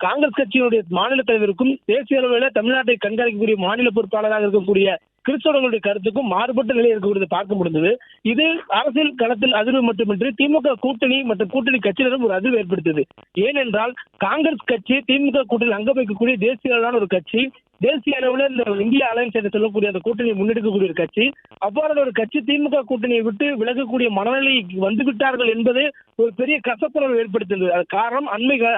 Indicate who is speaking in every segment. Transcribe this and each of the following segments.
Speaker 1: காங்கிரஸ் கட்சியினுடைய மாநில தலைவருக்கும் தேசிய அளவில் தமிழ்நாட்டை கண்காணிக்கக்கூடிய மாநில பொறுப்பாளராக இருக்கக்கூடிய கிறிஸ்தவர்களுடைய கருத்துக்கும் மாறுபட்ட நிலை இருக்கக்கூடியதை பார்க்க முடிந்தது. இது அரசியல் களத்தில் அதிர்வு மட்டுமின்றி திமுக கூட்டணி மற்றும் கூட்டணி கட்சியினரும் ஒரு அதிர்வு ஏற்படுத்தது. ஏனென்றால் காங்கிரஸ் கட்சி திமுக கூட்டணியில் அங்கம் வைக்கக்கூடிய தேசிய அளவிலான ஒரு கட்சி, தேசிய அளவில் இந்த இந்திய அலையன்ஸ் என்று சொல்லக்கூடிய அந்த கூட்டணியை முன்னெடுக்கக்கூடிய ஒரு கட்சி, அவ்வாறான ஒரு கட்சி திமுக கூட்டணியை விட்டு விலகக்கூடிய மனநிலைக்கு வந்துவிட்டார்கள் என்பது ஒரு பெரிய கசப்புணர்வு ஏற்படுத்தியது. அது காரணம்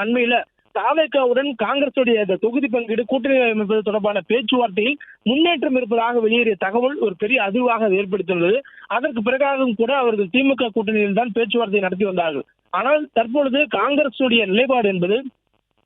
Speaker 1: அண்மையில தாவேகாவுடன் காங்கிரசுடைய தொகுதி பங்கீடு கூட்டணி அமைப்பது தொடர்பான பேச்சுவார்த்தையில் முன்னேற்றம் இருப்பதாக வெளியேறிய தகவல் ஒரு பெரிய அதிர்வாக ஏற்படுத்தியுள்ளது. அதற்கு பிறகாகவும் கூட அவர்கள் திமுக கூட்டணியில் தான் பேச்சுவார்த்தை நடத்தி வந்தார்கள். ஆனால் தற்பொழுது காங்கிரசுடைய நிலைப்பாடு என்பது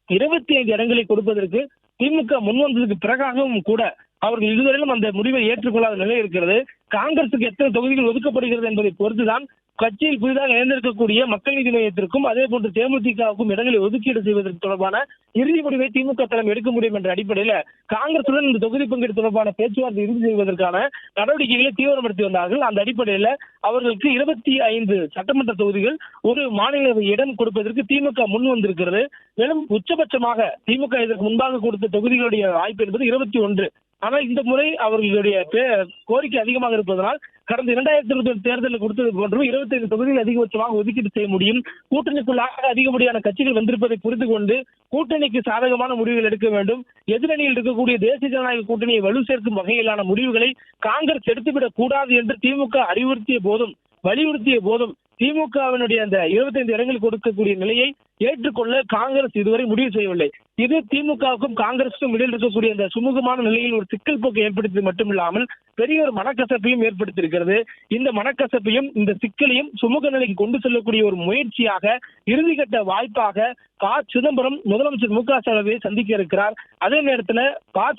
Speaker 1: 25 இடங்களை கொடுப்பதற்கு திமுக முன்வந்ததுக்கு பிறகாகவும் கூட அவர்கள் இதுவரையிலும் அந்த முடிவை ஏற்றுக்கொள்ளாத நிலை இருக்கிறது. காங்கிரசுக்கு எத்தனை தொகுதிகள் ஒதுக்கப்படுகிறது என்பதை பொறுத்துதான் கட்சியில் புதிதாக இணைந்திருக்கக்கூடிய மக்கள் நீதி மையத்திற்கும் அதே போன்று தேமுதிகவுக்கும் இடங்களை ஒதுக்கீடு செய்வதற்கு தொடர்பான இறுதி முடிவை திமுக தலைமை எடுக்க முடியும் என்ற அடிப்படையில் காங்கிரசுடன் இந்த தொகுதி பங்கீடு தொடர்பான பேச்சுவார்த்தை இறுதி செய்வதற்கான நடவடிக்கைகளை தீவிரப்படுத்தி வந்தார்கள். அந்த அடிப்படையில் அவர்களுக்கு 25 சட்டமன்ற தொகுதிகள் ஒரு மாநில இடம் கொடுப்பதற்கு திமுக முன் வந்திருக்கிறது. மேலும் உச்சபட்சமாக திமுக இதற்கு முன்பாக கொடுத்த தொகுதிகளுடைய வாய்ப்பு என்பது 21. ஆனால் இந்த முறை அவர்களுடைய கோரிக்கை அதிகமாக இருப்பதனால் கடந்த 2021 தேர்தலில் கொடுத்தது போன்று 25 தொகுதிகள் அதிகபட்சமாக ஒதுக்கீடு செய்ய முடியும். கூட்டணிக்குள்ளாக அதிகப்படியான கட்சிகள் வந்திருப்பதை புரிந்து கொண்டு கூட்டணிக்கு சாதகமான முடிவுகள் எடுக்க வேண்டும். எதிரணியில் இருக்கக்கூடிய தேசிய ஜனநாயக கூட்டணியை வலு சேர்க்கும் வகையிலான முடிவுகளை காங்கிரஸ் எடுத்துவிடக் கூடாது என்று திமுக வலியுறுத்திய போதும் திமுகவினுடைய அந்த 25 இடங்கள் கொடுக்கக்கூடிய நிலையை ஏற்றுக்கொள்ள காங்கிரஸ் இதுவரை முடிவு செய்யவில்லை. இது திமுகவுக்கும் காங்கிரசுக்கும் இடையில் இருக்கக்கூடிய இந்த சுமூகமான நிலையில் ஒரு சிக்கல் போக்கு ஏற்படுத்தி மட்டுமில்லாமல் பெரிய ஒரு மனக்கசப்பையும் ஏற்படுத்தியிருக்கிறது. இந்த மனக்கசப்பையும் இந்த சிக்கலையும் சுமூக நிலைக்கு கொண்டு செல்லக்கூடிய ஒரு முயற்சியாக இறுதிக்கட்ட வாய்ப்பாக சிதம்பரம் முதலமைச்சர் மு க ஸ்டாலினை சந்திக்க இருக்கிறார். அதே நேரத்தில்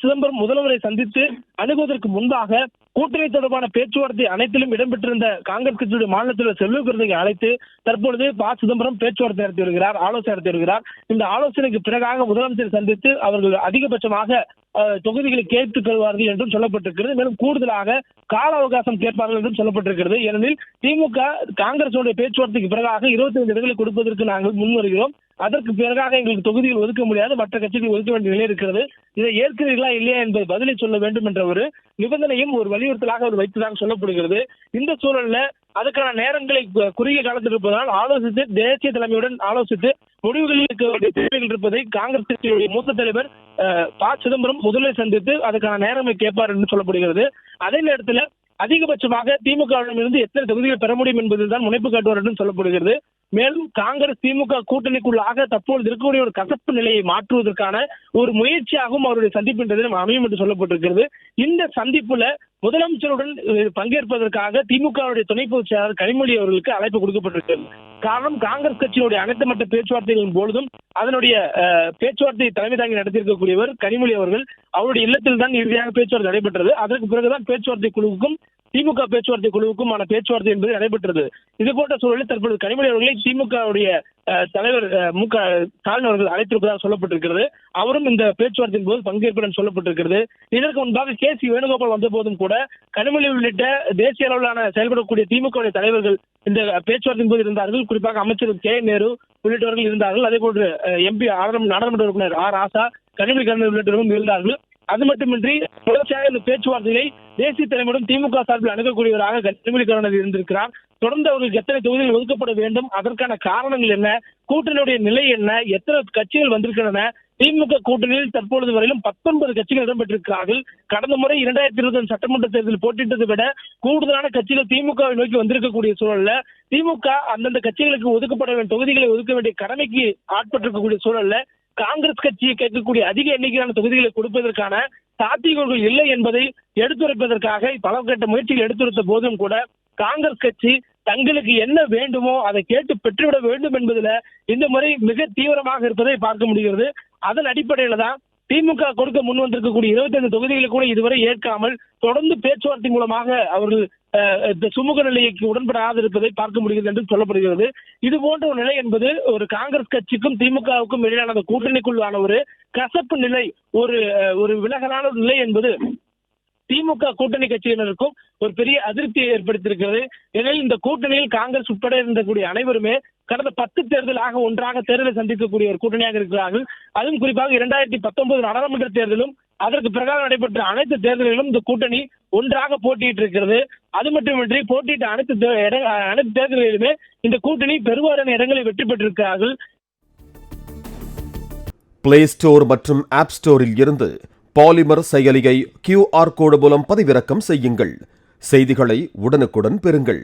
Speaker 1: சிதம்பரம் முதல்வரை சந்தித்து அணுகுவதற்கு முன்பாக கூட்டணி தொடர்பான பேச்சுவார்த்தை அனைத்திலும் இடம்பெற்றிருந்த காங்கிரஸ் கட்சியுடைய மாநில தலைவர் செல்வபிரதியை அழைத்து தற்பொழுது சிதம்பரம் பேச்சுவார்த்தை நடத்தி வருகிறார், ஆலோசனை நடத்தி வருகிறார். இந்த ஆலோசனைக்கு பிறகாக முதலமைச்சர் சந்தித்து அவர்கள் அதிகபட்சமாக தொகுதிகளை கேட்டுக் கொள்வார்கள் என்றும் சொல்லப்பட்டிருக்கிறது. மேலும் கூடுதலாக கால அவகாசம் கேட்பார்கள் என்றும் சொல்லப்பட்டிருக்கிறது. ஏனெனில் திமுக காங்கிரசுடைய பேச்சுவார்த்தைக்கு பிறகாக 25 இடங்களை கொடுப்பதற்கு நாங்கள் முன் வருகிறோம். அதற்கு பிறகாக எங்களுக்கு தொகுதிகள் ஒதுக்க முடியாது, மற்ற கட்சிகள் ஒதுக்க வேண்டிய நிலை இருக்கிறது. இதை ஏற்கிறீர்களா இல்லையா என்பதை பதிலை சொல்ல வேண்டும் என்ற ஒரு நிபந்தனையும் ஒரு வலியுறுத்தலாக அவர் வைத்ததாக சொல்லப்படுகிறது. இந்த சூழல்ல அதுக்கான நேரங்களை குறுகிய காலத்தில் இருப்பதால் ஆலோசித்து தேசிய தலைமையுடன் ஆலோசித்து முடிவுகளில் இருக்க வேண்டிய தேவைகள் இருப்பதை காங்கிரஸ் கட்சியுடைய மூத்த தலைவர் சிதம்பரம் முதலில் சந்தித்து அதுக்கான நேரங்களை கேட்பார் என்று சொல்லப்படுகிறது. அதே நேரத்தில் அதிகபட்சமாக திமுகவிடமிருந்து எத்தனை தொகுதிகள் பெற முடியும் என்பதில்தான் முனைப்பு காட்டுவார் என்றும் சொல்லப்படுகிறது. மேலும் காங்கிரஸ் திமுக கூட்டணிக்குள்ளாக தற்போது இருக்கக்கூடிய ஒரு கசப்பு நிலையை மாற்றுவதற்கான ஒரு முயற்சியாகவும் அவருடைய சந்திப்பு என்ற தினம் அமையும் என்று சொல்லப்பட்டிருக்கிறது. இந்த சந்திப்புல முதலமைச்சருடன் பங்கேற்பதற்காக திமுகவுடைய துணை பொதுச் செயலாளர் கனிமொழி அவர்களுக்கு அழைப்பு கொடுக்கப்பட்டிருக்கிறது. காரணம், காங்கிரஸ் கட்சியினுடைய அனைத்து மட்ட பேச்சுவார்த்தைகளின் பொழுதும் அதனுடைய பேச்சுவார்த்தையை தலைமை தாங்கி நடத்தியிருக்கக்கூடியவர் கனிமொழி அவர்கள். அவருடைய இல்லத்தில் தான் இறுதியாக பேச்சுவார்த்தை நடைபெற்றது. அதற்கு பிறகுதான் பேச்சுவார்த்தை குழுவுக்கும் திமுக பேச்சுவார்த்தை குழுவுக்குமான பேச்சுவார்த்தை என்பது நடைபெற்றது. இது போன்ற சூழலில் தற்போது கனிமொழி அவர்களை திமுகவுடைய தலைவர் மு க ஸ்டாலின் அவர்கள் அழைத்திருப்பதாக சொல்லப்பட்டிருக்கிறது. அவரும் இந்த பேச்சுவார்த்தையின் போது பங்கேற்பார் என்று சொல்லப்பட்டிருக்கிறது. இதற்கு முன்பாக சி வேணுகோபால் வந்த போதும் கூட கனிமொழி உள்ளிட்ட தேசிய அளவிலான செயல்படக்கூடிய திமுக தலைவர்கள் இந்த பேச்சுவார்த்தையின் போது இருந்தார்கள். குறிப்பாக அமைச்சர் கே நேரு உள்ளிட்டவர்கள் இருந்தார்கள். அதே போன்று எம்பி நாடாளுமன்ற உறுப்பினர் ராசா, கனிமொழி கருணாநிதி உள்ளிட்டவர்களும் இருந்தார்கள். அது மட்டுமின்றி தொடர்ச்சியாக இந்த பேச்சுவார்த்தைகளை தேசிய தலைமையுடன் திமுக சார்பில் அணுகக்கூடியவராக கனிமொழி கருணாநிதி இருந்திருக்கிறார். தொடர்ந்து அவர்களுக்கு எத்தனை தொகுதிகள் ஒதுக்கப்பட வேண்டும், அதற்கான காரணங்கள் என்ன, கூட்டணியுடைய நிலை என்ன, எத்தனை கட்சிகள் வந்திருக்கின்றன, திமுக கூட்டணியில் தற்பொழுது வரையிலும் 19 கட்சிகள் இடம்பெற்றிருக்கிறார்கள். கடந்த முறை 2020 சட்டமன்ற தேர்தலில் போட்டியிட்டதை விட கூடுதலான கட்சிகள் திமுகவை நோக்கி வந்திருக்கக்கூடிய சூழல்ல திமுக அந்தந்த கட்சிகளுக்கு ஒதுக்கப்பட வேண்டிய தொகுதிகளை ஒதுக்க வேண்டிய கடமைக்கு ஆட்பட்டிருக்கக்கூடிய சூழல்ல காங்கிரஸ் கட்சியை கேட்கக்கூடிய அதிக எண்ணிக்கையிலான தொகுதிகளை கொடுப்பதற்கான சாத்தியங்கள் இல்லை என்பதை எடுத்துரைப்பதற்காக பல கட்ட முயற்சிகள் எடுத்துரைத்த போதும் கூட காங்கிரஸ் கட்சி தங்களுக்கு என்ன வேண்டுமோ அதை கேட்டு பெற்றுவிட வேண்டும் என்பதில் இந்த முறை மிக தீவிரமாக இருப்பதை பார்க்க முடிகிறது. அதன் அடிப்படையில தான் திமுக கொடுக்க முன் வந்திருக்கக்கூடிய 25 தொகுதிகளை கூட இதுவரை ஏற்காமல் தொடர்ந்து பேச்சுவார்த்தை மூலமாக அவர்கள் சுமூக நிலைக்கு உடன்படாது இருப்பதை பார்க்க முடிகிறது என்று சொல்லப்படுகிறது. இது போன்ற ஒரு நிலை என்பது ஒரு காங்கிரஸ் கட்சிக்கும் திமுகவுக்கும் இடையிலான கூட்டணிக்குள்ளான ஒரு கசப்பு நிலை, ஒரு விலகலான நிலை என்பது திமுக கூட்டணி கட்சியினருக்கும் ஒரு பெரிய அதிருப்தியை ஏற்படுத்தியிருக்கிறது. ஏனெனில் இந்த கூட்டணியில் காங்கிரஸ் உட்பட இருந்தக்கூடிய அனைவருமே கடந்த 10 தேர்தலாக ஒன்றாக தேர்தலை சந்திக்கக்கூடிய ஒரு கூட்டணியாக இருக்கிறார்கள். அதுவும் குறிப்பாக 2019 நாடாளுமன்ற தேர்தலும் அதற்கு பிரகாரம் நடைபெற்ற அனைத்து தேர்தல்களிலும் இந்த கூட்டணி ஒன்றாக போட்டியிட்டு இருக்கிறது. அது மட்டுமின்றி போட்டியிட்ட அனைத்து தேர்தல்களிலுமே இந்த கூட்டணி பெருவாரியான இடங்களில் வெற்றி பெற்றிருக்கிறார்கள்.
Speaker 2: பிளே ஸ்டோர் மற்றும் ஆப் ஸ்டோரில் இருந்து பாலிமர் செயலியை QR கோடு மூலம் பதிவிறக்கம் செய்யுங்கள். செய்திகளை உடனுக்குடன் பெறுங்கள்.